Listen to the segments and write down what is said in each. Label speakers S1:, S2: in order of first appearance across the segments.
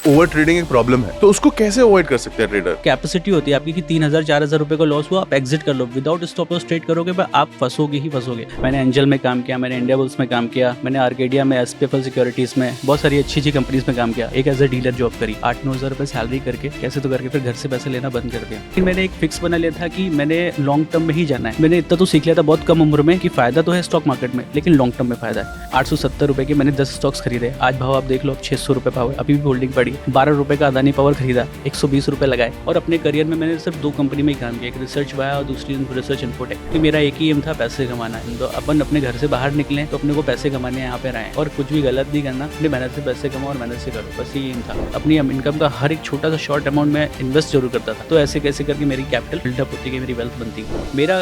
S1: Over trading एक problem है, तो उसको कैसे अवॉइड कर सकते हैं ट्रेडर?
S2: कैपेसिटी होती है आपकी कि 3,000-4,000 रुपए का लॉस हुआ, आप एग्जिट कर लो। विदाउट स्टॉप लॉस ट्रेड करोगे पर आप फंसोगे ही फंसोगे। मैंने एंजल में काम किया, मैंने इंडिया बुल्स में काम किया, मैंने आर्केडिया में, एसपीएफएल सिक्योरिटीज में, बहुत सारी अच्छी कंपनीज में काम किया। एक एज ए डीलर जॉब करी, 8-9 हज़ार रुपए सैलरी करके कैसे तो करके फिर घर से पैसे लेना बंद कर दिया। फिर मैंने एक फिक्स बना लिया था कि मैंने लॉन्ग टर्म में ही जाना है। मैंने इतना तो सीख लिया था बहुत कम उम्र में कि फायदा तो है स्टॉक मार्केट में, लेकिन लॉन्ग टर्म में फायदा है। 870 रुपए के मैंने 10 स्टॉक्स खरीदे। आज भाव आप देख लो, 600 रुपए भाव है, अभी भी होल्डिंग पड़ी। 12 रुपए का अदानी पावर खरीदा, 120 रुपए लगाए। और अपने करियर में मैंने सिर्फ 2 कंपनी में ही काम किया, एक रिसर्च वाया और दूसरी रिसर्च इन्फोटेक। कि मेरा एक ही एम था, पैसे कमाना है। तो अपन अपने घर से बाहर निकले तो अपने को पैसे कमाने यहाँ पे रहे और कुछ भी गलत नहीं करना, अपनी मेहनत से पैसे कमाओ और मेहनत से करो, बस ये एम था। अपनी इनकम का हर एक छोटा सा शॉर्ट अमाउंट में इन्वेस्ट जरूर करता था। तो ऐसे कैसे करके मेरी कैपिटल बिल्डअप होती गई, मेरी वेल्थ बनती गई। मेरा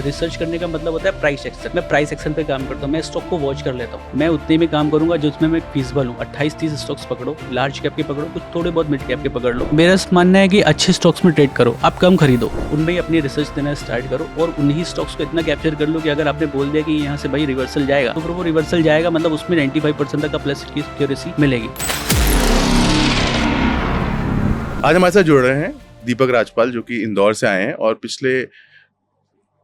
S2: रिसर्च करने का मतलब होता है प्राइस एक्शन। मैं प्राइस एक्शन पे काम करता हूँ, मैं स्टॉक को वॉच कर लेता हूँ। मैं उतने में काम करूंगा जिसमें मैं फीसबल हूँ। 28-30 स्टॉक्स पकड़ो, लार्ज कैप के पकड़ो, कुछ थोड़े बहुत मिड कैप के पकड़ लो। मेरा मानना है कि अच्छे स्टॉक्स में ट्रेड करो, आप कम खरीदो, उनमें ही अपनी रिसर्च देना स्टार्ट करो और उन्हीं स्टॉक्स को इतना कैप्चर कर लो कि अगर आपने बोल दिया कि यहाँ से भाई रिवर्सल जाएगा, तो फिर वो रिवर्सल जाएगा, मतलब उसमें 95% तक प्लस की सिक्योरिटी मिलेगी।
S1: आज हमारे साथ जुड़ रहे हैं दीपक राजपाल, जो कि इंदौर से आए हैं और पिछले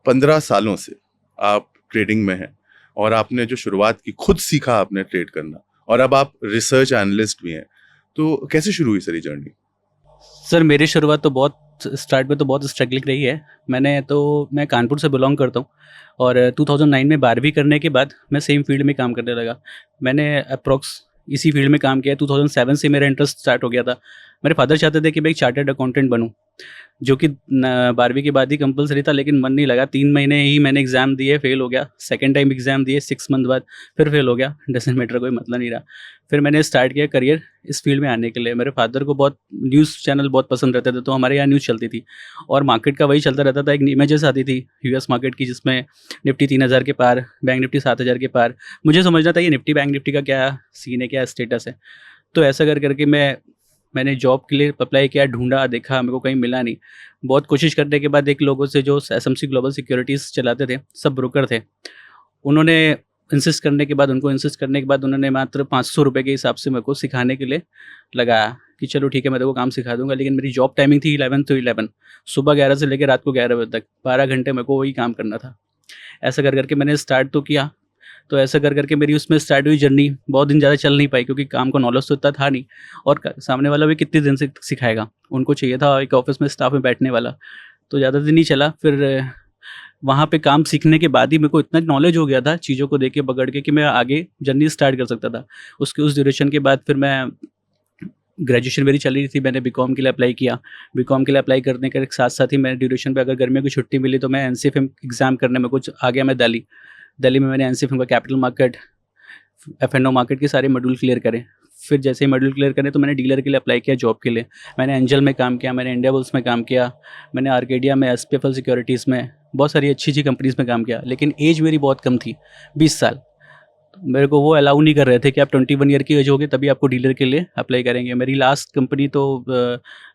S1: 15 सालों से आप ट्रेडिंग में हैं और आपने जो शुरुआत की, खुद सीखा आपने ट्रेड करना, और अब आप रिसर्च एनालिस्ट भी हैं। तो कैसे शुरू हुई सारी जर्नी?
S2: सर मेरी शुरुआत तो बहुत स्टार्ट में तो बहुत स्ट्रगलिंग रही है। मैं कानपुर से बिलोंग करता हूँ और 2009 में 12वीं करने के बाद मैं सेम फील्ड में काम करने लगा। मैंने अप्रॉक्स इसी फील्ड में काम किया। 2007 से मेरा इंटरेस्ट स्टार्ट हो गया था। मेरे फादर चाहते थे कि मैं एक चार्टर्ड अकाउंटेंट बनूं, जो कि 12वीं के बाद ही कंपलसरी था, लेकिन मन नहीं लगा। 3 महीने ही मैंने एग्ज़ाम दिए, फेल हो गया। सेकंड टाइम एग्ज़ाम दिए 6 मंथ बाद, फिर फेल हो गया। डजंट मैटर, कोई मतलब नहीं रहा। फिर मैंने स्टार्ट किया करियर इस फील्ड में आने के लिए। मेरे फादर को बहुत न्यूज़ चैनल बहुत पसंद रहते थे, तो हमारे यहाँ न्यूज़ चलती थी और मार्केट का वही चलता रहता था। एक इमेजेस आती थी यूएस मार्केट की, जिसमें निफ्टी 3000 के पार, बैंक निफ्टी 7000 के पार। मुझे समझना था ये निफ्टी बैंक निफ्टी का क्या सीन है, क्या स्टेटस है। तो ऐसा कर करके मैंने जॉब के लिए अप्लाई किया, ढूंढा, देखा, मेरे को कहीं मिला नहीं। बहुत कोशिश करने के बाद एक लोगों से जो एसएमसी ग्लोबल सिक्योरिटीज़ चलाते थे, सब ब्रोकर थे, उन्होंने इंसिस्ट करने के बाद उन्होंने मात्र 500 रुपये के हिसाब से मेरे को सिखाने के लिए लगाया कि चलो ठीक है, मैं तेरे को काम सिखा दूंगा। लेकिन मेरी जॉब टाइमिंग थी 11 to 11, सुबह 11 से लेकर रात को 11 बजे तक, 12 घंटे मेरे को वही काम करना था। ऐसा कर करके मैंने स्टार्ट तो किया। तो ऐसा कर करके मेरी उसमें स्टार्ट हुई जर्नी। बहुत दिन ज़्यादा चल नहीं पाई क्योंकि काम का नॉलेज तो इतना था नहीं, और सामने वाला भी कितने दिन से सिखाएगा। उनको चाहिए था एक ऑफिस में स्टाफ में बैठने वाला, तो ज़्यादा दिन नहीं चला। फिर वहाँ पे काम सीखने के बाद ही मेरे को इतना नॉलेज हो गया था चीज़ों को देख के पकड़ के कि मैं आगे जर्नी स्टार्ट कर सकता था। उस ड्यूरेशन के बाद फिर मैं ग्रेजुएशन मेरी चल रही थी, मैंने बीकॉम के लिए अप्लाई किया। बीकॉम के लिए अप्लाई करने के साथ साथ ही मैंने ड्यूरेशन पे अगर गर्मियों की छुट्टी मिली तो मैं एनसीएफएम एग्ज़ाम करने में कुछ आ गया। मैं दिल्ली में मैंने एनसीएफएम का कैपिटल मार्केट, एफ&ओ मार्केट के सारे मॉड्यूल क्लियर करे। फिर जैसे ही मॉड्यूल क्लियर करे तो मैंने डीलर के लिए अप्लाई किया जॉब के लिए। मैंने एंजल में काम किया, मैंने इंडिया बुल्स में काम किया, मैंने आर्केडिया में, एसपीएफएल सिक्योरिटीज़ में, बहुत सारी अच्छी कंपनीज़ में काम किया। लेकिन एज मेरी बहुत कम थी, 20 साल। मेरे को वो अलाउ नहीं कर रहे थे कि आप 21 ईयर की एज होगी तभी आपको डीलर के लिए अप्लाई करेंगे। मेरी लास्ट कंपनी तो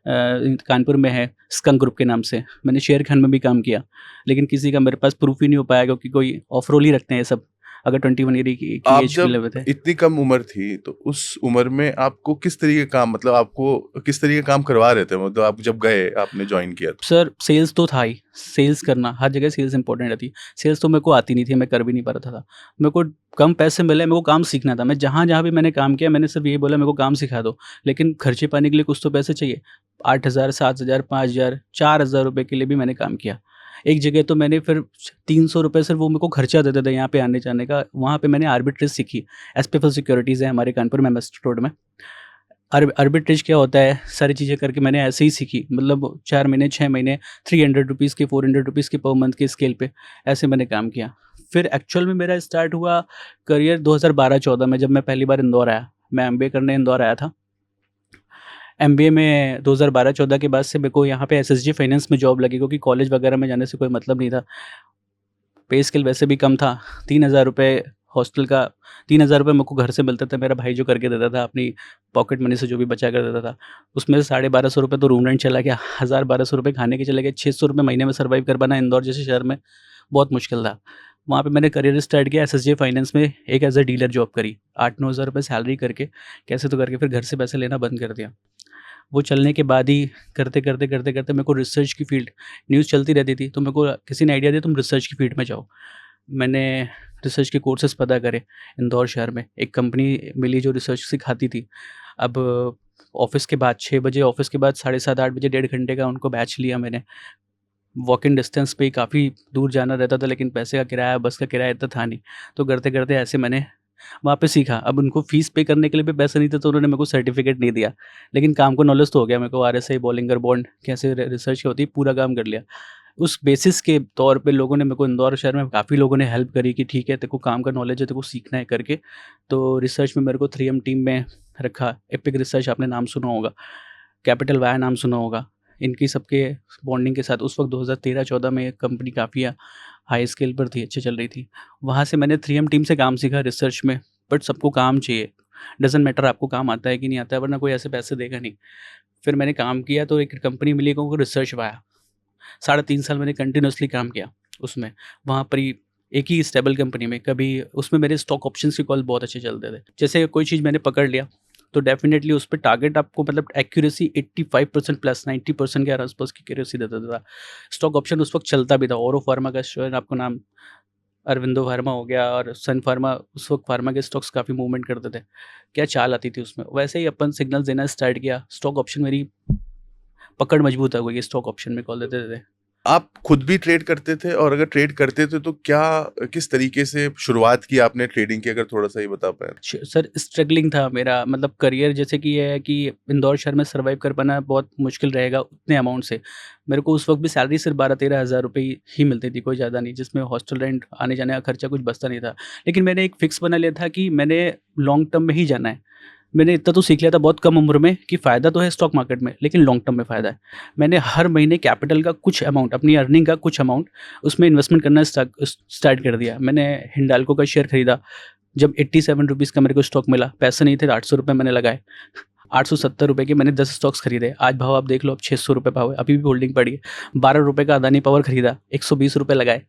S2: कानपुर में है, स्कंक ग्रुप के नाम से। मैंने शेर खान में भी काम किया, लेकिन किसी का मेरे पास प्रूफ ही नहीं हो पाया क्योंकि कोई ऑफ रोल ही रखते हैं सब अगर 21 ईयर की एज के लेवल थे।
S1: इतनी कम उम्र थी तो उस उम्र में आपको किस तरीके का काम, मतलब आपको किस तरीके का काम करवा रहे थे? मतलब आप जब गए, आपने ज्वाइन किया तो?
S2: सर सेल्स तो था ही, सेल्स करना हर जगह सेल्स इंपॉर्टेंट रहती। सेल्स तो मेरे को आती नहीं थी, मैं कर भी नहीं पा रहा था। मेरे को कम पैसे मिले, मेरे को काम सीखना था। मैं जहाँ जहाँ भी मैंने काम किया, मैंने सिर्फ यही बोला मेरे को काम सिखा दो, लेकिन खर्चे पाने के लिए कुछ तो पैसे चाहिए। 8,000, 7,000, 5,000, 4,000 रुपये के लिए भी मैंने काम किया। एक जगह तो मैंने फिर 300 रुपये सिर्फ वो मेरे को खर्चा देते थे यहाँ पे आने जाने का। वहाँ पे मैंने आर्बिट्रेज सीखी। एसपीएफएल सिक्योरिटीज़ है हमारे कानपुर में, एमएस रोड में। आर्बिट्रेज क्या होता है, सारी चीज़ें करके मैंने ऐसे ही सीखी। मतलब 4 महीने, 6 महीने, 300 रुपीज़ के, 400 रुपीज़ के पर मंथ के स्केल पे ऐसे मैंने काम किया। फिर एक्चुअल में मेरा स्टार्ट हुआ करियर 2012-14 में, जब मैं पहली बार इंदौर आया। मैं एमबीए करने इंदौर आया था। एमबीए में 2012-14 के बाद से मेरे को यहाँ पे एसएसजी फाइनेंस में जॉब लगी, क्योंकि कॉलेज वगैरह में जाने से कोई मतलब नहीं था। पे स्केल वैसे भी कम था, 3,000 रुपये हॉस्टल का, 3,000 रुपये मेरे को घर से मिलता था। मेरा भाई जो करके देता था अपनी पॉकेट मनी से, जो भी बचा कर देता था, उसमें से 1,250 रुपये तो रूम रेंट चला गया, 1,000-1,200 रुपये खाने के चले गए। 600 रुपये महीने में सर्वाइव कर पाना इंदौर जैसे शहर में बहुत मुश्किल था। वहाँ पे मैंने करियर स्टार्ट किया एसएसजे फाइनेंस में, एक एज अ डीलर जॉब करी, 8-9 हज़ार रुपये सैलरी करके कैसे तो करके फिर घर से पैसे लेना बंद कर दिया। वो चलने के बाद ही करते मेरे को रिसर्च की फील्ड, न्यूज़ चलती रहती थी तो मेरे को किसी ने आइडिया दिया तुम रिसर्च की फील्ड में जाओ। मैंने रिसर्च के कोर्सेज़ पता करे, इंदौर शहर में एक कंपनी मिली जो रिसर्च सिखाती थी। अब ऑफ़िस के बाद 6 बजे, ऑफ़िस के बाद 7:30-8 बजे 1.5 घंटे का उनको बैच लिया मैंने। वॉक इन डिस्टेंस पे ही काफ़ी दूर जाना रहता था, लेकिन पैसे का किराया, बस का किराया इतना था नहीं। तो करते-करते ऐसे मैंने वहाँ पे सीखा। अब उनको फ़ीस पे करने के लिए भी पैसे नहीं थे तो उन्होंने मेरे को सर्टिफ़िकेट नहीं दिया। लेकिन काम को नॉलेज तो हो गया मेरे को, आरएसआई, बोलिंगर बॉन्ड कैसे रिसर्च होती है, पूरा काम कर लिया। उस बेसिस के तौर पे लोगों ने मेरे को, इंदौर शहर में काफ़ी लोगों ने हेल्प करी कि ठीक है तेरे को काम का नॉलेज है, तेरे को सीखना है करके। तो रिसर्च में मेरे को 3M टीम में रखा। एपिक रिसर्च आपने नाम सुना होगा, कैपिटल वाया नाम सुना होगा। इनकी सबके बॉन्डिंग के साथ उस वक़्त 2013-14 में कंपनी काफ़ी हाई स्केल पर थी, अच्छी चल रही थी। वहाँ से मैंने 3M टीम से काम सीखा रिसर्च में। बट सबको काम चाहिए, डज़न्ट मैटर आपको काम आता है कि नहीं आता है, वरना कोई ऐसे पैसे देगा नहीं। फिर मैंने काम किया तो एक कंपनी मिली को रिसर्च वाया। 3.5 साल मैंने कंटिन्यूअसली काम किया उसमें। वहाँ पर ही एक ही स्टेबल कंपनी में, कभी उसमें मेरे स्टॉक ऑप्शंस के कॉल बहुत अच्छे चलते थे। जैसे कोई चीज़ मैंने पकड़ लिया तो डेफ़िनेटली उस पे टारगेट आपको, मतलब एक्यूरेसी 85% प्लस 90% के आस-पास की एक्यूरेसी देता था। स्टॉक ऑप्शन उस वक़्त चलता भी था। औरो फार्मा का शेयर, आपको नाम अरविंदो फार्मा हो गया और सन फार्मा, उस वक़्त फार्मा के स्टॉक्स काफ़ी मूवमेंट करते थे। क्या चाल आती थी उसमें। वैसे ही अपन सिग्नल्स देना स्टार्ट किया। स्टॉक ऑप्शन मेरी पकड़ मजबूत हो गई, स्टॉक ऑप्शन में कॉल देते थे।
S1: आप खुद भी ट्रेड करते थे, और अगर ट्रेड करते थे तो क्या, किस तरीके से शुरुआत की आपने ट्रेडिंग की, अगर थोड़ा सा ये बता पाएँ?
S2: सर स्ट्रगलिंग था मेरा, मतलब करियर जैसे कि ये है कि इंदौर शहर में सर्वाइव कर पाना बहुत मुश्किल रहेगा उतने अमाउंट से। मेरे को उस वक़्त भी सैलरी सिर्फ़ 12-13 हज़ार रुपए ही मिलती थी, कोई ज़्यादा नहीं, जिसमें हॉस्टल रेंट, आने-जाने का खर्चा कुछ बचता नहीं था। लेकिन मैंने एक फ़िक्स बना लिया था कि मैंने लॉन्ग टर्म में ही जाना है। मैंने इतना तो सीख लिया था बहुत कम उम्र में कि फ़ायदा तो है स्टॉक मार्केट में, लेकिन लॉन्ग टर्म में फ़ायदा है। मैंने हर महीने कैपिटल का कुछ अमाउंट, अपनी अर्निंग का कुछ अमाउंट उसमें इन्वेस्टमेंट करना स्टार्ट कर दिया। मैंने हिंडाल्को का शेयर खरीदा। जब 87 रुपीज़ का मेरे को स्टॉक मिला, पैसे नहीं थे, 800 रुपए मैंने लगाए। 870 रुपए के मैंने 10 स्टॉक्स खरीदे। आज भाव आप देख लो, अब 600 रुपए भाव है, अभी भी होल्डिंग पड़ी है। 12 रुपए का अदानी पावर खरीदा, 120 रुपए लगाए।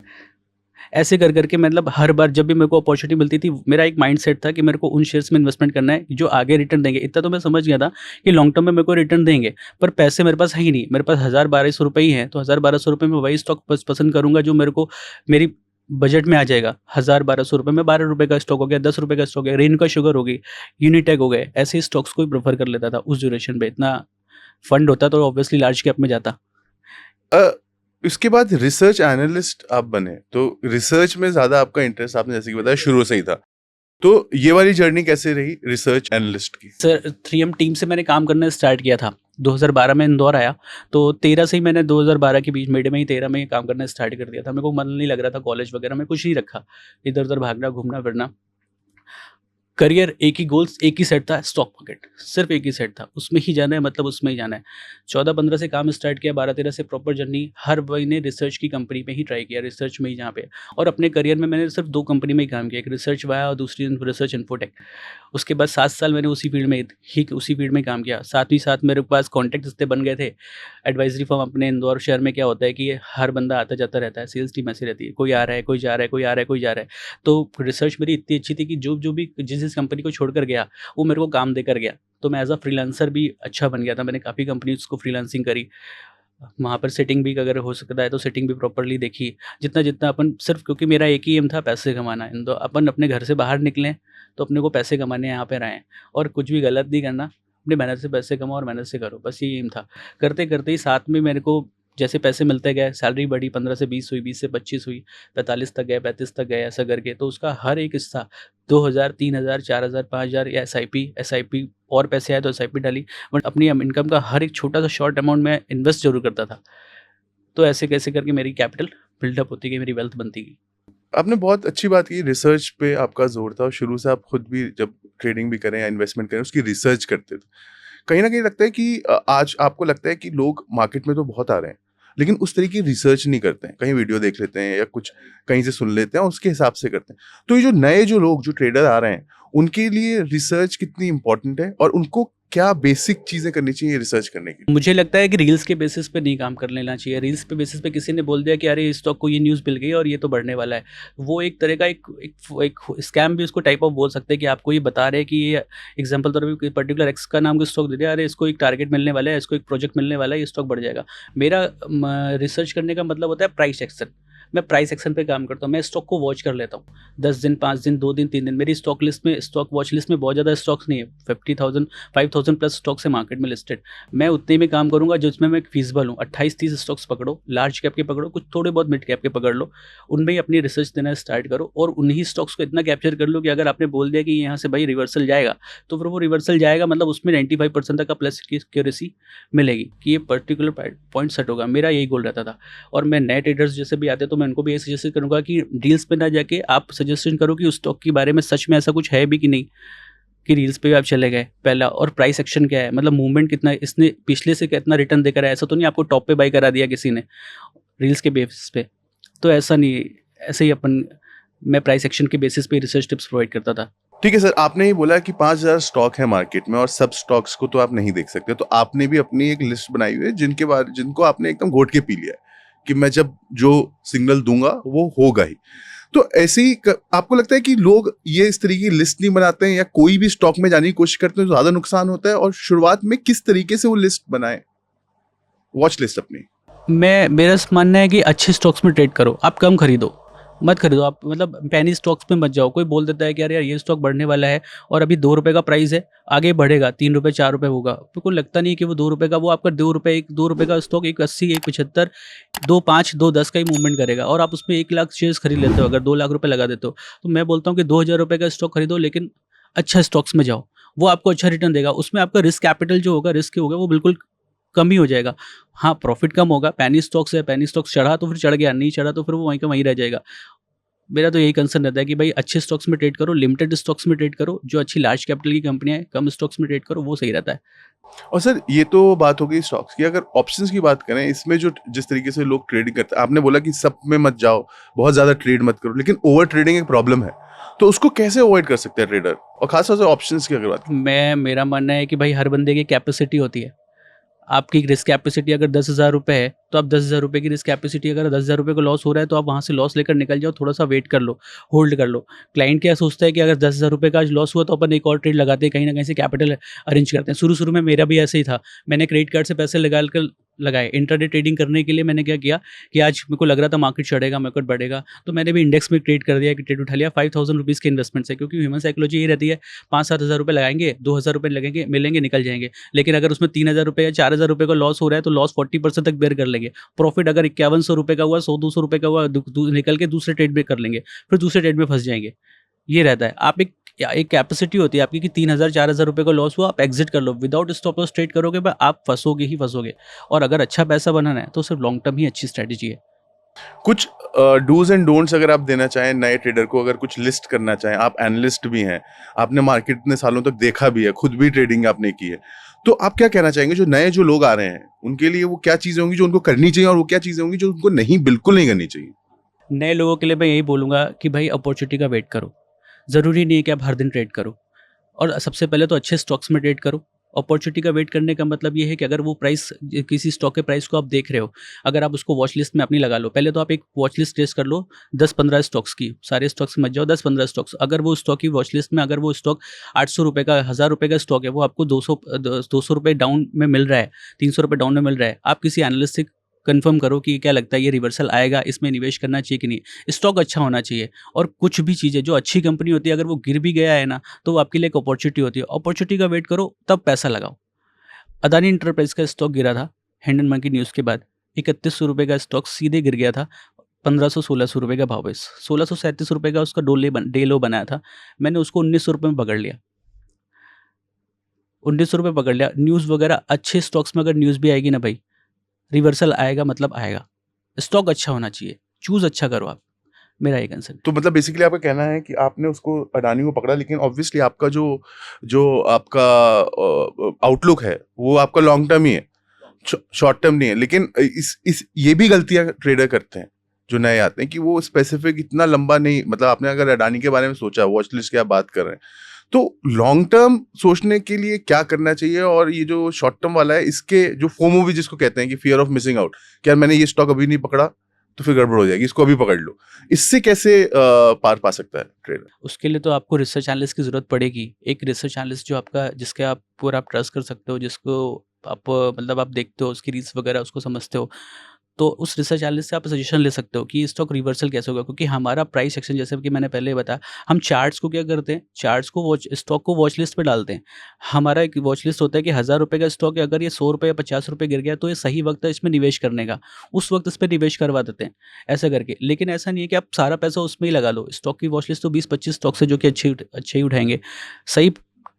S2: ऐसे कर के मतलब हर बार जब भी मेरे को अपॉर्चुनिटी मिलती थी, मेरा एक माइंडसेट था कि मेरे को उन शेयर्स में इन्वेस्टमेंट करना है जो आगे रिटर्न देंगे। इतना तो मैं समझ गया था कि लॉन्ग टर्म में मेरे को रिटर्न देंगे, पर पैसे मेरे पास है ही नहीं। मेरे पास 1000-1200 रुपए ही हैं, तो 1000-1200 रुपए में वही स्टॉक पसंद करूँगा जो मेरे को मेरी बजट में आ जाएगा। 1000-1200 रुपए में 12 रुपए का स्टॉक हो गया, 10 रुपए का स्टॉक है, रेणुका शुगर हो गई, यूनिटेक हो गए, ऐसे स्टॉक्स को ही प्रेफ़र कर लेता था उस ड्यूरेशन पे। इतना फंड होता तो ऑब्वियसली लार्ज कैप में जाता।
S1: अ, इसके बाद रिसर्च एनालिस्ट आप बने, तो रिसर्च में ज़्यादा आपका इंटरेस्ट, आपने जैसे कि बताया, शुरू से ही था। तो ये वाली जर्नी कैसे रही रिसर्च एनालिस्ट की?
S2: सर 3M टीम से मैंने काम करना स्टार्ट किया था। 2012 में इंदौर आया, तो 13 से ही मैंने 2012 के बीच मिड में ही 13 में ही काम करना स्टार्ट कर दिया था। मेरे को मन नहीं लग रहा था कॉलेज वगैरह में, कुछ नहीं रखा। इधर-उधर भागना, घूमना-फिरना। करियर एक ही गोल्स, एक ही सेट था, स्टॉक मार्केट, सिर्फ एक ही सेट था, उसमें ही जाना है, मतलब उसमें ही जाना है। 14-15 से काम स्टार्ट किया, 12-13 से प्रॉपर जर्नी, हर महीने रिसर्च की कंपनी में ही ट्राई किया, रिसर्च में ही जहाँ पे। और अपने करियर में मैंने सिर्फ 2 कंपनी में ही काम किया, एक रिसर्च वाया और दूसरी रिसर्च इन्फोटेक। उसके बाद 7 साल मैंने उसी फील्ड में काम किया। साथ ही साथ मेरे पास कॉन्टैक्ट्स इतने बन गए थे। एडवाइज़री फर्म अपने इंदौर शहर में क्या होता है कि हर बंदा आता-जाता रहता है, सेल्स टीम ऐसी रहती है, कोई आ रहा है, कोई जा रहा है, कोई आ रहा है, कोई जा रहा है। तो रिसर्च मेरी इतनी अच्छी थी कि जो भी जिस कंपनी को छोड़कर गया, वो मेरे को काम देकर गया। तो मैं एज़ अ फ्रीलांसर भी अच्छा बन गया था। मैंने काफ़ी कंपनीज़ को फ्रीलांसिंग करी। वहाँ पर सेटिंग भी अगर हो सकता है तो सेटिंग भी प्रॉपर्ली देखी। जितना-जितना अपन, सिर्फ़ क्योंकि मेरा एक ही एम था पैसे कमाना। तो अपन अपने घर से बाहर निकलें तो अपने को पैसे कमाने यहाँ पे रहें, और कुछ भी गलत नहीं करना। अपनी मेहनत से पैसे कमाओ और मेहनत से करो, बस यही एम था। करते-करते ही साथ में मेरे को जैसे पैसे मिलते गए, सैलरी बढ़ी, 15 से 20 हुई, 20 से 25 हुई, 45 तक गए, 35 तक गए, ऐसा करके। तो उसका हर एक हिस्सा 2000, 3000, 4000, 5000 या एसआईपी और पैसे आए तो एसआईपी डाली। बट अपनी इनकम का हर एक छोटा-सा शॉर्ट अमाउंट मैं इन्वेस्ट ज़रूर करता था। तो ऐसे कैसे करके मेरी कैपिटल बिल्डअप होती गई, मेरी वेल्थ बनती गई।
S1: आपने बहुत अच्छी बात की, रिसर्च पे आपका ज़ोर था, और शुरू से आप खुद भी जब ट्रेडिंग भी करें या इन्वेस्टमेंट करें, उसकी रिसर्च करते थे। कहीं न कहीं लगता है कि आज आपको लगता है कि लोग मार्केट में तो बहुत आ रहे हैं, लेकिन उस तरीके की रिसर्च नहीं करते हैं। कहीं वीडियो देख लेते हैं या कुछ कहीं से सुन लेते हैं, उसके हिसाब से करते हैं। तो ये जो नए जो लोग, जो ट्रेडर आ रहे हैं, उनके लिए रिसर्च कितनी इम्पोर्टेंट है, और उनको क्या बेसिक चीजें करनी चाहिए रिसर्च करने की?
S2: मुझे लगता है कि रील्स के बेसिस पे नहीं काम कर लेना चाहिए। रील्स पे बेसिस पे किसी ने बोल दिया कि अरे इस स्टॉक को ये न्यूज़ मिल गई और ये तो बढ़ने वाला है। वो एक तरह का एक स्कैम भी उसको टाइप ऑफ बोल सकते हैं कि आपको ये बता रहे हैं कि ये एग्जांपल तौर पे कोई पर्टिकुलर एक्स का नाम का स्टॉक दे दिया, अरे इसको एक टारगेट मिलने वाला है, इसको एक प्रोजेक्ट मिलने वाला है, ये स्टॉक बढ़ जाएगा। मेरा रिसर्च करने का मतलब होता है प्राइस एक्शन। मैं प्राइस एक्शन पे काम करता हूँ। मैं स्टॉक को वॉच कर लेता हूँ 10 दिन, 5 दिन, 2 दिन, 3 दिन। मेरी स्टॉक लिस्ट में, स्टॉक वॉच लिस्ट में बहुत ज़्यादा स्टॉक्स नहीं है। 50,000 5,000 प्लस स्टॉक्स है मार्केट में लिस्टेड। मैं उतने में काम करूंगा जिसमें मैं फीसिबल हूँ। 28-30 स्टॉक्स पकड़ो, लार्ज कैप के पकड़ो, कुछ थोड़े बहुत मिड कैप के पकड़ लो, उनमें ही अपनी रिसर्च देना स्टार्ट करो और उन्हीं स्टॉक्स को इतना कैप्चर कर लो कि अगर आपने बोल दिया कि यहाँ से भाई रिवर्सल जाएगा, तो फिर वो रिवर्सल जाएगा, मतलब उसमें 95% तक का प्लस की एक्यूरेसी मिलेगी कि ये पर्टिकुलर पॉइंट सेट होगा। मेरा यही गोल रहता था। और मैं नए ट्रेडर्स जैसे भी आते तो मैं उनको भी ये सजेस्ट करूँगा कि डील्स पे ना जाके आप सजेशन करो कि उस स्टॉक के बारे में सच में ऐसा कुछ है भी कि नहीं, कि रील्स पे भी आप चले गए पहला। और प्राइस एक्शन क्या है, मतलब मूवमेंट कितना है, इसने पिछले से कितना रिटर्न देकर है। ऐसा तो नहीं आपको टॉप पे बाई करा दिया किसी ने रील्स के बेसिस पे, तो ऐसा नहीं। ऐसे ही मैं प्राइस एक्शन के बेसिस पे रिसर्च टिप्स प्रोवाइड करता था।
S1: ठीक है सर, आपने ये बोला कि 5,000 स्टॉक है मार्केट में और सब स्टॉक्स को तो आप नहीं देख सकते, तो आपने भी अपनी एक लिस्ट बनाई हुई है जिनको आपने एकदम घोट के पी लिया है कि मैं जब जो सिग्नल दूंगा वो होगा ही। तो ऐसे ही आपको लगता है कि लोग ये इस तरीके की लिस्ट नहीं बनाते हैं या कोई भी स्टॉक में जाने की कोशिश करते हैं तो ज्यादा नुकसान होता है? और शुरुआत में किस तरीके से वो लिस्ट बनाए, वॉच लिस्ट अपनी?
S2: मेरा मानना है कि अच्छे स्टॉक्स में ट्रेड करो। आप कम खरीदो, मत खरीदो। आप मतलब पैनी स्टॉक्स में मत जाओ। कोई बोल देता है कि यार ये स्टॉक बढ़ने वाला है और अभी 2 रुपये का प्राइस है, आगे बढ़ेगा 3 रुपये 4 रुपये होगा, तो कोई लगता नहीं है कि वो 2 रुपये का, वो आपका 2 रुपये का स्टॉक 1.80, 1.75, 2.5, 2.10 का ही मूवमेंट करेगा और आप उसमें 1 लाख शेयर्स खरीद लेते हो, अगर 2 लाख रुपये लगा देते हो। तो मैं बोलता हूँ कि 2,000 रुपये का स्टॉक खरीदो, लेकिन अच्छा स्टॉक्स में जाओ, वो आपको अच्छा रिटर्न देगा। उसमें आपका रिस्क कैपिटल जो होगा, रिस्क होगा, वो बिल्कुल कम ही हो जाएगा। हाँ, प्रॉफिट कम होगा। पैनी स्टॉक्स है, पैनी स्टॉक्स चढ़ा तो फिर चढ़ गया, नहीं चढ़ा तो फिर वो वहीं का वहीं रह जाएगा। मेरा तो यही कंसर्न रहता है कि भाई अच्छे स्टॉक्स में ट्रेड करो, लिमिटेड स्टॉक्स में ट्रेड करो, जो अच्छी लार्ज कैपिटल की कंपनियां हैं, कम स्टॉक्स में ट्रेड करो, वो सही रहता है।
S1: और सर ये तो बात हो गई स्टॉक्स की, अगर ऑप्शंस की बात करें, इसमें जो जिस तरीके से लोग ट्रेडिंग करते हैं, आपने बोला कि सब में मत जाओ, बहुत ज्यादा ट्रेड मत करो, लेकिन ओवर ट्रेडिंग एक प्रॉब्लम है, तो उसको कैसे अवॉइड कर सकते हैं ट्रेडर, और खासतौर से ऑप्शंस की अगर बात करें?
S2: मेरा मानना है कि भाई हर बंदे की कैपेसिटी होती है। आपकी रिस्क कैपेसिटी अगर 10,000 रुपये है, तो आप 10,000 रुपये की रिस्क कैपेसिटी, अगर 10,000 रुपये को लॉस हो रहा है तो आप वहाँ से लॉस लेकर निकल जाओ, थोड़ा सा वेट कर लो, होल्ड कर लो। क्लाइंट क्या सोचता है कि अगर 10,000 रुपये का आज लॉस हुआ तो अपन एक और ट्रेड लगाते हैं, कहीं ना कहीं से कैपिटल अरेंज करते हैं। शुरू में मेरा भी ऐसे ही था। मैंने क्रेडिट कार्ड से पैसे लगाए इंट्राडे ट्रेडिंग करने के लिए। मैंने क्या किया कि आज मेरे को लग रहा था मार्केट चढ़ेगा, मार्केट बढ़ेगा, तो मैंने भी इंडेक्स में ट्रेड कर दिया, कि ट्रेड उठा लिया। 5,000 रुपीज़ के इन्वेस्टमेंट से, क्योंकि ह्यूमन साइकोलॉजी ये रहती है, 5-7 हज़ार रुपये लगाएंगे, 2,000 रुपये लगेंगे, मिलेंगे, निकल जाएंगे। लेकिन अगर उसमें 3,000 रुपये या 4,000 रुपये का लॉस हो रहा है तो लॉस 40% तक बेयर कर लेंगे। प्रॉफिट अगर 5100 रुपये का हुआ, 100-200 रुपये का हुआ, निकल के दूसरे ट्रेड में कर लेंगे, फिर दूसरे ट्रेड में फंस जाएंगे। ये रहता है। आप एक कैपेसिटी होती है आपकी कि 3,000-4,000 रुपये का लॉस हुआ, आप एग्जिट कर लो, विदाउट स्टॉप लॉस ट्रेड करोगे, पर आप फंसोगे ही फंसोगे। और अगर अच्छा पैसा बनाना है तो सिर्फ लॉन्ग टर्म ही अच्छी स्ट्रैटेजी है।
S1: कुछ डूज एंड डोंट्स अगर आप देना चाहें नए ट्रेडर को, अगर कुछ लिस्ट करना चाहें, आप एनालिस्ट भी हैं, आपने मार्केट इतने सालों तक देखा भी है, खुद भी ट्रेडिंग आपने की है, तो आप क्या कहना चाहेंगे जो नए जो लोग आ रहे हैं उनके लिए वो क्या चीजें होंगी जो उनको करनी चाहिए, और वो क्या चीजें होंगी जो उनको नहीं, बिल्कुल नहीं करनी चाहिए?
S2: नए लोगों के लिए मैं यही बोलूँगा कि भाई अपॉर्चुनिटी का वेट करो। ज़रूरी नहीं है कि आप हर दिन ट्रेड करो, और सबसे पहले तो अच्छे स्टॉक्स में ट्रेड करो। अपॉर्चुनिटी का वेट करने का मतलब ये है कि अगर वो प्राइस, किसी स्टॉक के प्राइस को आप देख रहे हो, अगर आप उसको वॉच लिस्ट में अपनी लगा लो। पहले तो आप एक वॉच लिस्ट टेस्ट कर लो 10-15 स्टॉक्स की, सारे स्टॉक्स मत जाओ, 10-15 स्टॉक्स। अगर वो स्टॉक की वॉच लिस्ट में, अगर वो स्टॉक 800 रुपये का, 1,000 रुपये का स्टॉक है, वो आपको 200 रुपये डाउन में मिल रहा है, 300 रुपये डाउन में मिल रहा है, आप किसी एनालिस्ट से कंफर्म करो कि क्या लगता है ये रिवर्सल आएगा, इसमें निवेश करना चाहिए कि नहीं। स्टॉक अच्छा होना चाहिए। और कुछ भी चीज़ें जो अच्छी कंपनी होती है, अगर वो गिर भी गया है ना, तो वो आपके लिए एक अपॉर्चुनिटी होती है। अपॉर्चुनिटी का वेट करो, तब पैसा लगाओ। अदानी इंटरप्राइज का स्टॉक गिरा था हैंडन की न्यूज़ के बाद, 3100 रुपये का स्टॉक सीधे गिर गया था 1,500-1,600 रुपये का भाव है। 1,637 रुपये का उसका डे लो बनाया था। मैंने उसको 1,900 रुपये में पकड़ लिया, 1,900 रुपये पकड़ लिया। न्यूज़ वगैरह अच्छे स्टॉक्स में अगर न्यूज़ भी आएगी ना भाई, रिवर्सल आएगा मतलब आएगा। स्टॉक अच्छा होना चाहिए, चूज़ अच्छा करो आप, मेरा ये कंसर्न।
S1: तो मतलब बेसिकली आपका कहना है कि आपने उसको, अडानी को पकड़ा, लेकिन ऑब्वियसली आपका जो जो आपका आउटलुक है वो आपका लॉन्ग टर्म ही है, शॉर्ट टर्म नहीं है। लेकिन इस ये भी गलतियां ट्रेडर करते हैं जो नए आते हैं कि वो स्पेसिफिक इतना लंबा नहीं, मतलब आपने अगर अडानी के बारे में सोचा, वॉच लिस्ट की आप बात कर रहे हैं, तो लॉन्ग टर्म सोचने के लिए क्या करना चाहिए, और ये जो शॉर्ट टर्म वाला है इसके जो फोमो भी जिसको कहते हैं कि फियर ऑफ मिसिंग आउट, कि यार मैंने ये स्टॉक अभी नहीं पकड़ा तो फिर गड़बड़ हो जाएगी, इसको अभी पकड़ लो, इससे कैसे पार पा सकता है ट्रेडर?
S2: उसके लिए तो आपको रिसर्च एनालिस्ट की ज़रूरत पड़ेगी। एक रिसर्च एनालिस्ट जो आपका जिसके आप पूरा आप ट्रस्ट कर सकते हो, जिसको आप मतलब आप देखते हो, उसकी रील्स वगैरह उसको समझते हो, तो उस रिसर्च एनालिस्ट से आप सजेशन ले सकते हो कि स्टॉक रिवर्सल कैसे होगा। क्योंकि हमारा प्राइस एक्शन, जैसे कि मैंने पहले बताया, हम चार्ट्स को क्या करते हैं, चार्ट्स को स्टॉक को वॉच लिस्ट पे डालते हैं। हमारा एक वॉच लिस्ट होता है कि 1000 रुपये का स्टॉक है, अगर ये 100 रुपये या 50 रुपये गिर गया तो ये सही वक्त है इसमें निवेश करने का, उस वक्त इस पर निवेश करवा देते हैं ऐसा करके। लेकिन ऐसा नहीं है कि आप सारा पैसा उसमें ही लगा लो। स्टॉक की वॉच लिस्ट तो 20-25 स्टॉक्स है जो कि अच्छे ही उठाएंगे। सही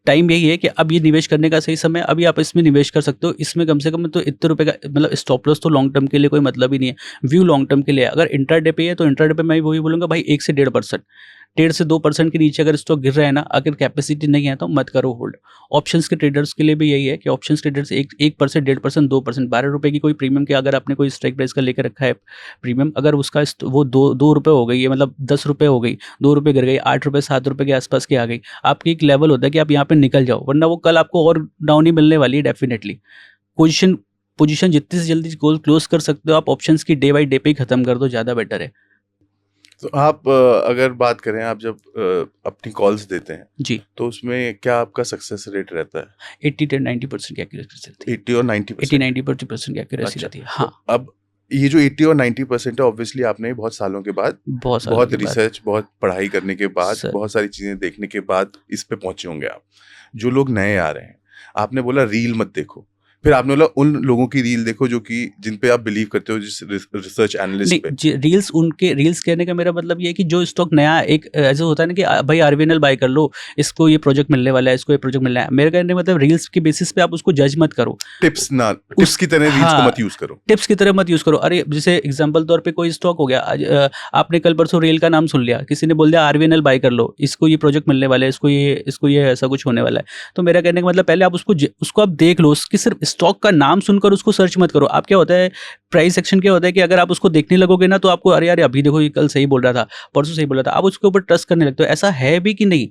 S2: टाइम यही है कि अब ये निवेश करने का सही समय, अभी आप इसमें निवेश कर सकते हो। इसमें कम से कम तो इतने रुपए का मतलब स्टॉप लॉस तो लॉन्ग टर्म के लिए कोई मतलब ही नहीं है। व्यू लॉन्ग टर्म के लिए है। अगर इंट्राडे पे है तो इंट्राडे पे मैं वही बोलूँगा भाई 1 से 1.5%, 1.5 से 2% के नीचे अगर स्टॉक गिर रहा है ना, अगर कैपेसिटी नहीं है तो मत करो होल्ड। ऑप्शंस के ट्रेडर्स के लिए भी यही है कि ऑप्शंस ट्रेडर्स 1%, 1.5%, 2%, 12 रुपये की कोई प्रीमियम के अगर आपने कोई स्ट्राइक प्राइस का लेकर रखा है प्रीमियम, अगर उसका वो 2 रुपये हो गई है, मतलब 10 रुपये हो गई, 2 रुपये गिर गई, 8 रुपये 7 रुपये के आसपास की आ गई, आपकी एक लेवल होता है कि आप यहाँ पे निकल जाओ, वरना वो कल आपको और डाउन ही मिलने वाली है डेफिनेटली। पोजीशन पोजीशन जितनी से जल्दी क्लोज कर सकते हो आप ऑप्शंस की, डे बाई डे पे ही खत्म कर दो, ज़्यादा बेटर है।
S1: तो आप अगर बात करें, आप जब अपनी कॉल्स देते हैं
S2: जी,
S1: तो उसमें क्या आपका सक्सेस रेट रहता है?
S2: 80 से 90% की एक्यूरेसी रहती है।
S1: 80 और 90%?
S2: 80-90% की एक्यूरेसी
S1: अच्छा,
S2: रहती है। हाँ,
S1: तो अब ये जो 80 और 90% है, ऑब्वियसली आपने बहुत सालों के बाद,
S2: बहुत सालों
S1: बहुत
S2: के बाद।
S1: रिसर्च, बहुत पढ़ाई करने के बाद,
S2: सर,
S1: बहुत सारी चीजें देखने के बाद इस पे पहुंचे होंगे आप। जो लोग नए आ रहे हैं, आपने बोला रील मत देखो, फिर आपने बोला उन लोगों की रील देखो जो कि जिन पे आप बिलीव करते हो, जिस रिसर्च एनालिस्ट पे।
S2: नहीं, रील्स कहने का मेरा मतलब ये है कि जो स्टॉक नया एक ऐसा होता है ना कि भाई आरवीएनएल बाय कर लो, इसको ये प्रोजेक्ट मिलने वाला है, इसको ये प्रोजेक्ट मिलना है। मेरे कहने का मतलब रील्स की बेसिस पे आप उसको जज मत करो।
S1: टिप्स की तरह रील्स को
S2: हाँ,
S1: मत यूज करो।
S2: टिप्स की तरह मत यूज करो। अरे जैसे एग्जांपल तौर पे कोई स्टॉक हो गया, आज आपने कल परसों रेल का नाम सुन लिया, किसी ने बोल दिया आरवीएनएल बाय कर लो, इसको ये प्रोजेक्ट मिलने वाला है, इसको ये ऐसा कुछ होने वाला है। तो मेरा कहने का मतलब पहले आप उसको आप देख लो, उसकी सिर्फ स्टॉक का नाम सुनकर उसको सर्च मत करो। आप क्या होता है, प्राइस एक्शन क्या होता है कि अगर आप उसको देखने लगोगे ना तो आपको अरे यार अभी देखो ये कल सही बोल रहा था, परसों सही बोल रहा था, आप उसके ऊपर ट्रस्ट करने लगते हो। ऐसा है भी कि नहीं,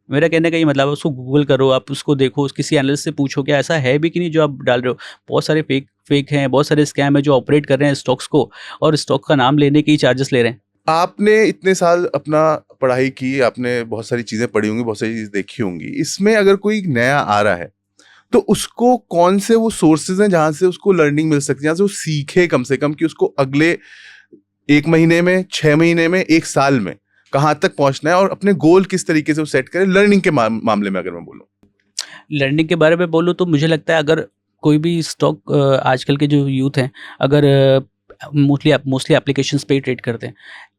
S2: मेरा कहने का ये मतलब है, उसको गूगल करो, आप उसको देखो, किसी एनालिस्ट से पूछो क्या ऐसा है भी कि नहीं जो आप डाल रहे हो। बहुत सारे फेक हैं, बहुत सारे स्कैम है जो ऑपरेट कर रहे हैं स्टॉक्स को, और स्टॉक का नाम लेने के ही चार्जेस ले रहे हैं।
S1: आपने इतने साल अपना पढ़ाई की, आपने बहुत सारी चीजें पढ़ी होंगी, बहुत सारी चीजें देखी होंगी। इसमें अगर कोई नया आ रहा है तो उसको कौन से वो सोर्सेज हैं जहां से उसको लर्निंग मिल सकती है, जहां से वो सीखे कम से कम कि उसको अगले 1 महीने में, 6 महीने में, 1 साल में कहाँ तक पहुंचना है, और अपने गोल किस तरीके से वो सेट करें लर्निंग के मामले में अगर मैं बोलूँ?
S2: लर्निंग के बारे में बोलूँ तो मुझे लगता है अगर कोई भी स्टॉक, आजकल के जो यूथ हैं, अगर मोस्टली एप्लीकेशंस पे ही ट्रेड करते हैं,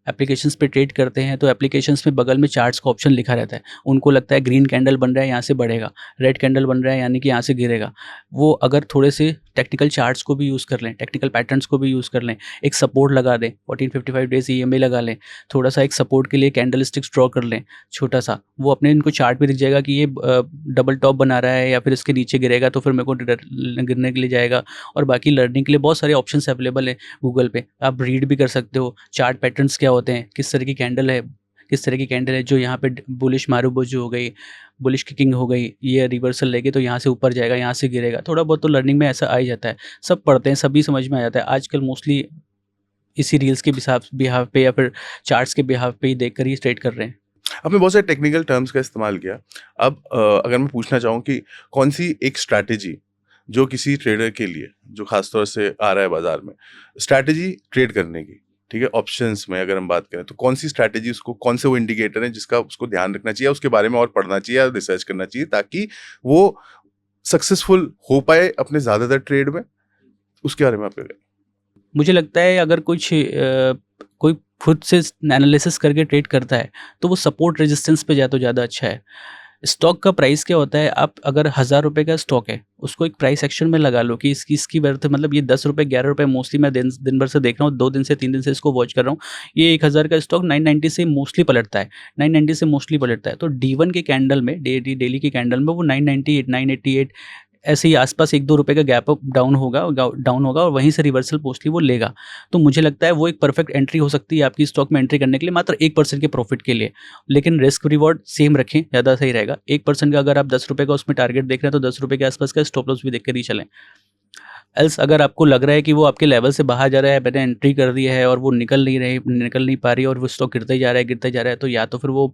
S2: एप्लीकेशंस पे ट्रेड करते हैं तो एप्लीकेशंस में बगल में चार्ट्स का ऑप्शन लिखा रहता है। उनको लगता है ग्रीन कैंडल बन रहा है यहाँ से बढ़ेगा, रेड कैंडल बन रहा है यानी कि यहाँ से गिरेगा। वो अगर थोड़े से टेक्निकल चार्ट्स को भी यूज़ कर लें, टेक्निकल पैटर्न्स को भी यूज़ कर लें, एक सपोर्ट लगा दें, 1455 डेज ईएमए लगा लें, थोड़ा सा एक सपोर्ट के लिए कैंडल स्टिक्स ड्रॉ कर लें छोटा सा, वो अपने इनको चार्ट में दिख जाएगा कि ये डबल टॉप बना रहा है या फिर इसके नीचे गिरेगा तो फिर मेरे को गिरने के लिए जाएगा। और बाकी लर्निंग के लिए बहुत सारे ऑप्शंस अवेलेबल हैं गूगल पे, आप रीड भी कर सकते हो चार्ट पैटर्न्स क्या होते हैं, किस तरह की कैंडल है जो यहाँ पे बुलिश मारूबोजू हो गई, बुलिश किकिंग हो गई, ये रिवर्सल लेके तो यहाँ से ऊपर जाएगा, यहाँ से गिरेगा। थोड़ा बहुत तो लर्निंग में ऐसा आ ही जाता है, सब पढ़ते हैं, सभी समझ में आ जाता है। आजकल मोस्टली इसी रील्स के बिहाव पे या फिर चार्ट्स के बिहाव पे ही देख कर ही ट्रेड कर रहे हैं।
S1: आपने बहुत सारे टेक्निकल टर्म्स का इस्तेमाल किया। अब अगर मैं पूछना चाहूँ कि कौन सी एक स्ट्रैटेजी जो किसी ट्रेडर के लिए, जो खासतौर से आ रहा है बाजार में, स्ट्रैटेजी ट्रेड करने की, ठीक है, ऑप्शंस में अगर हम बात करें तो कौन सी स्ट्रैटेजी, उसको कौन से वो इंडिकेटर हैं जिसका उसको ध्यान रखना चाहिए, उसके बारे में और पढ़ना चाहिए, रिसर्च करना चाहिए, ताकि वो सक्सेसफुल हो पाए अपने ज़्यादातर ट्रेड में? उसके बारे में आप क्या कहें?
S2: मुझे लगता है अगर कोई खुद से एनालिसिस करके ट्रेड करता है तो वो सपोर्ट रेजिस्टेंस पे जाए तो ज़्यादा अच्छा है। स्टॉक का प्राइस क्या होता है, आप अगर 1000 रुपये का स्टॉक है उसको एक प्राइस एक्शन में लगा लो कि इसकी वर्थ, मतलब ये 10 रुपये 11 रुपये मोस्टली मैं दिन भर से देख रहा हूँ, 2 दिन से 3 दिन से इसको वॉच कर रहा हूँ। ये 1000 का स्टॉक 990 से मोस्टली पलटता है, 990 से मोस्टली पलटता है। तो D1 के कैंडल में, डेली की कैंडल में वो 998, 988 ऐसे ही आसपास 1-2 रुपए का गैप अप डाउन होगा और वहीं से रिवर्सल मोस्टली वो लेगा। तो मुझे लगता है वो एक परफेक्ट एंट्री हो सकती है आपकी स्टॉक में एंट्री करने के लिए मात्र 1% के प्रॉफिट के लिए। लेकिन रिस्क रिवॉर्ड सेम रखें, ज़्यादा सही रहेगा। 1% का अगर आप ₹10 का उसमें टारगेट देख रहे हैं तो ₹10 के आसपास का स्टॉप लॉस भी देख कर ही चलें। एल्स अगर आपको लग रहा है कि वो आपके लेवल से बाहर जा रहा है, मैंने एंट्री कर दी है और वो निकल नहीं पा रही है और वो स्टॉक गिरते जा रहा है, तो या तो फिर वो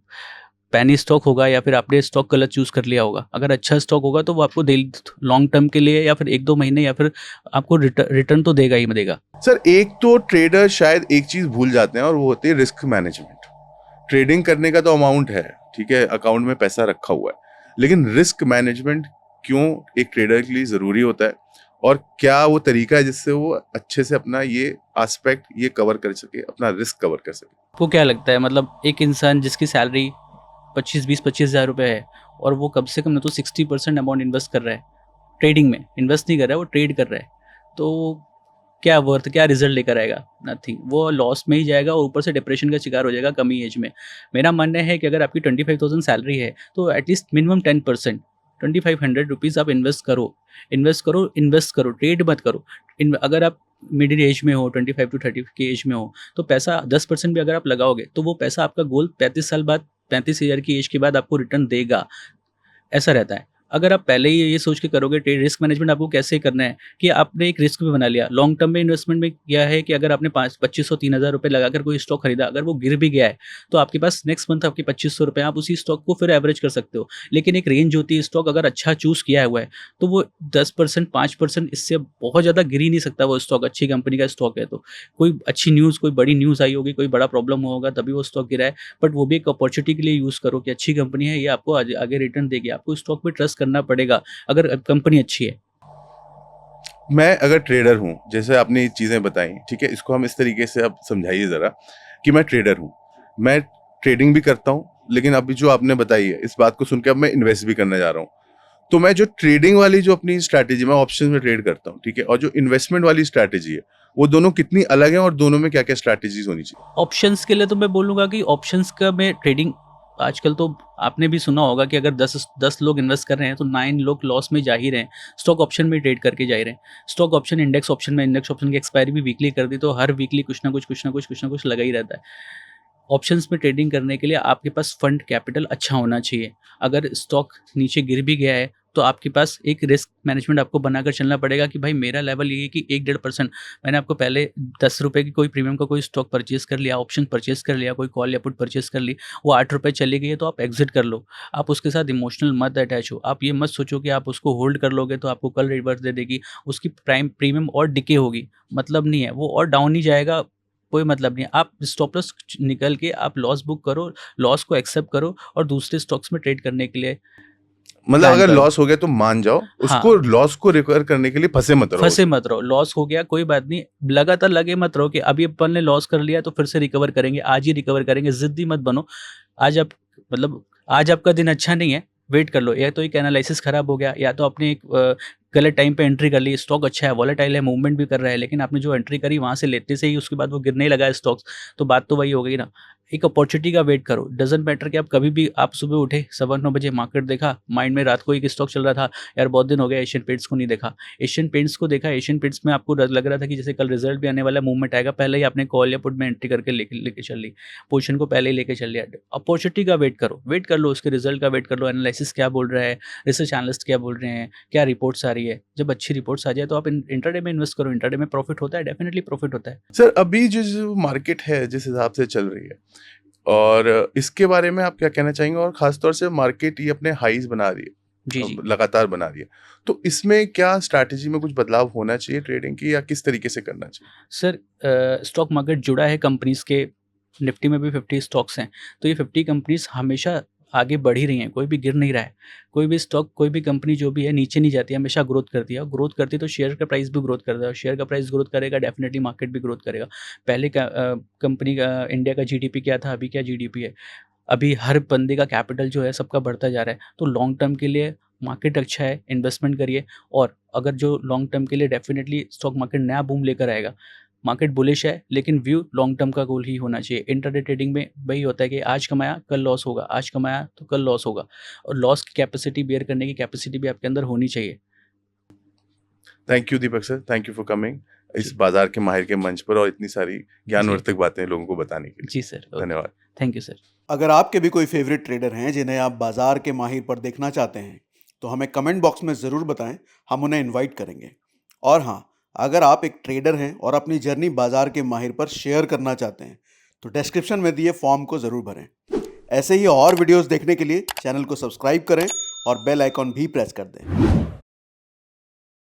S2: पेनी स्टॉक होगा या फिर आपने स्टॉक गलत चूज़ कर लिया होगा। अगर अच्छा स्टॉक होगा तो वो आपको डेली लॉन्ग टर्म के लिए या फिर 1-2 महीने या फिर आपको रिटर्न तो देगा ही देगा।
S1: सर, एक तो ट्रेडर शायद एक चीज भूल जाते हैं और वो होती है रिस्क मैनेजमेंट। ट्रेडिंग करने का तो अमाउंट है, ठीक है, अकाउंट में पैसा रखा हुआ है, लेकिन रिस्क मैनेजमेंट क्यों एक ट्रेडर के लिए जरूरी होता है, और क्या वो तरीका है जिससे वो अच्छे से अपना ये एस्पेक्ट ये कवर कर सके, अपना रिस्क कवर कर सके?
S2: आपको क्या लगता है, मतलब एक इंसान जिसकी सैलरी 25-20-25 हज़ार रुपये है और वो कम से कम ना तो 60% अमाउंट इन्वेस्ट कर रहा है, ट्रेडिंग में इन्वेस्ट नहीं कर रहा है, वो ट्रेड कर रहा है, तो क्या रिजल्ट लेकर आएगा? नथिंग। वो लॉस में ही जाएगा और ऊपर से डिप्रेशन का शिकार हो जाएगा कम ही एज में। मेरा मानना है कि अगर आपकी 25,000 सैलरी है तो एटलीस्ट मिनिमम 10% ₹2500 आप इन्वेस्ट करो, ट्रेड मत करो। अगर आप मिडिल एज में हो, 25 टू 30 की एज में हो, तो पैसा 10% भी अगर आप लगाओगे तो वो पैसा आपका गोल 35 साल बाद, 35,000 की एज के बाद आपको रिटर्न देगा। ऐसा रहता है। अगर आप पहले ही ये सोच के करोगे, ट्रेड रिस्क मैनेजमेंट आपको कैसे करना है कि आपने एक रिस्क भी बना लिया। लॉन्ग टर्म में इन्वेस्टमेंट में क्या है कि अगर आपने 2500-3000 रुपये लगाकर कोई स्टॉक खरीदा, अगर वो गिर भी गया है तो आपके पास नेक्स्ट मंथ आपके 2500 रुपये, आप उसी स्टॉक को फिर एवरेज कर सकते हो। लेकिन एक रेंज होती है, स्टॉक अगर अच्छा चूज़ किया हुआ है तो वो 10%, 5%, इससे बहुत ज़्यादा गिर ही नहीं सकता। वो स्टॉक अच्छी कंपनी का स्टॉक है तो कोई अच्छी न्यूज़, कोई बड़ी न्यूज़ आई होगी, कोई बड़ा प्रॉब्लम हुआ होगा तभी वो स्टॉक गिरा है। बट वो भी एक अपॉर्चुनिटी के लिए यूज़ करो कि अच्छी कंपनी है, ये आपको आगे रिटर्न देगी। आपको स्टॉक पे ट्रस्ट करना पड़ेगा अगर कंपनी अच्छी है।
S1: मैं अगर ट्रेडर हूँ, जैसे आपने ये चीज़ें बताई, ठीक है, इसको हम इस तरीके से अब समझाइए ज़रा कि मैं ट्रेडर हूँ, मैं ट्रेडिंग भी करता हूँ, लेकिन अभी जो आपने बताई है इस बात को सुन के अब मैं इन्वेस्ट भी करने जा रहा हूँ। तो मैं जो ट्रेडिंग वाली जो अपनी स्ट्रैटेजी, मैं ऑप्शन में ट्रेड करता हूँ, ठीक है, और जो इन्वेस्टमेंट वाली स्ट्रैटेजी है वो दोनों कितनी अलग हैं और दोनों में क्या क्या स्ट्रैटेजीज होनी चाहिए?
S2: ऑप्शंस के लिए तो मैं बोलूँगा कि ऑप्शंस का में ट्रेडिंग आजकल तो आपने भी सुना होगा कि अगर 10 लोग इन्वेस्ट कर रहे हैं तो 9 लोग लॉस में जा ही रहे हैं। स्टॉक ऑप्शन में ट्रेड करके जा ही रहे हैं। स्टॉक ऑप्शन, इंडेक्स ऑप्शन की एक्सपायरी भी वीकली कर दी तो हर वीकली कुछ ना कुछ लगा ही रहता है। ऑप्शंस में ट्रेडिंग करने के लिए आपके पास फंड कैपिटल अच्छा होना चाहिए। अगर स्टॉक नीचे गिर भी गया है तो आपके पास एक रिस्क मैनेजमेंट आपको बनाकर चलना पड़ेगा कि भाई मेरा लेवल ये है कि 1-1.5%, मैंने आपको पहले ₹10 की कोई प्रीमियम का कोई स्टॉक परचेज़ कर लिया, ऑप्शन परचेज़ कर लिया, कोई कॉल या पुट परचेज़ कर ली, वो ₹8 चली गई है तो आप एग्ज़िट कर लो। आप उसके साथ इमोशनल मत अटैच हो। आप ये मत सोचो कि आप उसको होल्ड कर लोगे तो आपको कल रिवर्स दे देगी, उसकी प्रीमियम और डिके होगी, मतलब नहीं है, वो और डाउन ही जाएगा, कोई मतलब नहीं है। आप स्टॉप लॉस निकल के आप लॉस बुक करो, लॉस को एक्सेप्ट करो और दूसरे स्टॉक्स में ट्रेड करने के लिए
S1: मतलब
S2: प्लान
S1: अगर
S2: करो।
S1: लॉस हो गया तो मान जाओ, उसको
S2: हाँ,
S1: लॉस को रिकवर करने के लिए
S2: फँसे मत रहो, लॉस हो गया कोई बात नहीं, लगातार लगे मत रहो कि अभी अपन ने लॉस कर लिया तो फिर से रिकवर करेंगे, आज ही रिकवर करेंगे, ज़िद्दी मत बनो। आज आप मतलब आज आपका दिन अच्छा नहीं है, वेट कर लो, या तो एक एनालिसिस खराब हो गया या तो आपने एक गलत टाइम पे एंट्री कर ली, स्टॉक अच्छा है, वॉलेटाइल है, मूवमेंट भी कर रहा है, लेकिन आपने जो एंट्री करी वहाँ से लेते से ही उसके बाद वो गिरने ही लगा है स्टॉक्स, तो बात तो वही हो गई ना। एक अपॉर्चुनिटी का वेट करो, डज़न्ट मैटर कि आप कभी भी, आप सुबह उठे 9:15 बजे मार्केट देखा, माइंड में रात को एक स्टॉक चल रहा था, यार बहुत दिन हो गया एशियन पेंट्स को नहीं देखा, एशियन पेंट्स को देखा, एशियन पेंट्स में आपको लग रहा था कि जैसे कल रिजल्ट भी आने वाला, मूवमेंट आएगा, पहले ही आपने कॉल या पुट में एंट्री करके लेके चल ली, पोजीशन को पहले ही लेके चल लिया। अपॉर्चुनिटी का वेट कर लो, उसके रिजल्ट का वेट कर लो, एनालिसिस क्या बोल रहा है, रिसर्च एनालिस्ट क्या बोल रहे हैं, क्या रिपोर्ट्स आ रही है। जब अच्छी रिपोर्ट्स आ जाए तो आप इंट्राडे में इन्वेस्ट करो, इंट्राडे में प्रॉफिट होता है, डेफिनेटली प्रॉफिट होता है।
S1: सर, अभी जो मार्केट है जिस हिसाब से चल रही है, और इसके बारे में आप क्या कहना चाहेंगे? और खासतौर से मार्केट ये अपने हाईज बना रही है,
S2: जी, जी।
S1: लगातार बना रही है, तो इसमें क्या स्ट्रैटेजी में कुछ बदलाव होना चाहिए ट्रेडिंग की, या किस तरीके से करना चाहिए?
S2: सर, स्टॉक मार्केट जुड़ा है कंपनीज़ के, निफ्टी में भी 50 स्टॉक्स हैं, तो ये 50 कंपनीज़ हमेशा आगे बढ़ ही रही हैं, कोई भी गिर नहीं रहा है। कोई भी स्टॉक, कोई भी कंपनी जो भी है नीचे नहीं जाती है, हमेशा ग्रोथ करती है, और ग्रोथ करती है तो शेयर का प्राइस भी ग्रोथ करता है, और शेयर का प्राइस ग्रोथ करेगा, डेफिनिटली मार्केट भी ग्रोथ करेगा। पहले का कंपनी का, इंडिया का जीडीपी क्या था, अभी क्या जीडीपी है। अभी हर बंदे का कैपिटल जो है सबका बढ़ता जा रहा है, तो लॉन्ग टर्म के लिए मार्केट अच्छा है, इन्वेस्टमेंट करिए। और अगर जो लॉन्ग टर्म के लिए डेफिनेटली स्टॉक मार्केट नया बूम लेकर आएगा, मार्केट बुलिश है लेकिन व्यू लॉन्ग टर्म का गोल ही होना चाहिए। इंट्राडे ट्रेडिंग में वही होता है कि आज कमाया कल लॉस होगा, आज कमाया तो कल लॉस होगा, और लॉस की कैपेसिटी बेयर करने की कैपेसिटी भी आपके अंदर होनी चाहिए।
S1: Thank you Deepak sir, thank you for coming इस बाजार के माहिर के मंच पर और इतनी सारी ज्ञानवर्धक बातें लोगों को बताने के लिए।
S2: जी सर,
S1: धन्यवाद।
S2: Thank you sir.
S3: अगर आपके भी कोई फेवरेट ट्रेडर हैं जिन्हें आप बाजार के माहिर पर देखना चाहते हैं तो हमें कमेंट बॉक्स में ज़रूर बताएं, हम उन्हें इनवाइट करेंगे। और हाँ, अगर आप एक ट्रेडर हैं और अपनी जर्नी बाजार के माहिर पर शेयर करना चाहते हैं तो डिस्क्रिप्शन में दिए फॉर्म को ज़रूर भरें। ऐसे ही और वीडियोस देखने के लिए चैनल को सब्सक्राइब करें और बेल आइकॉन भी प्रेस कर दें।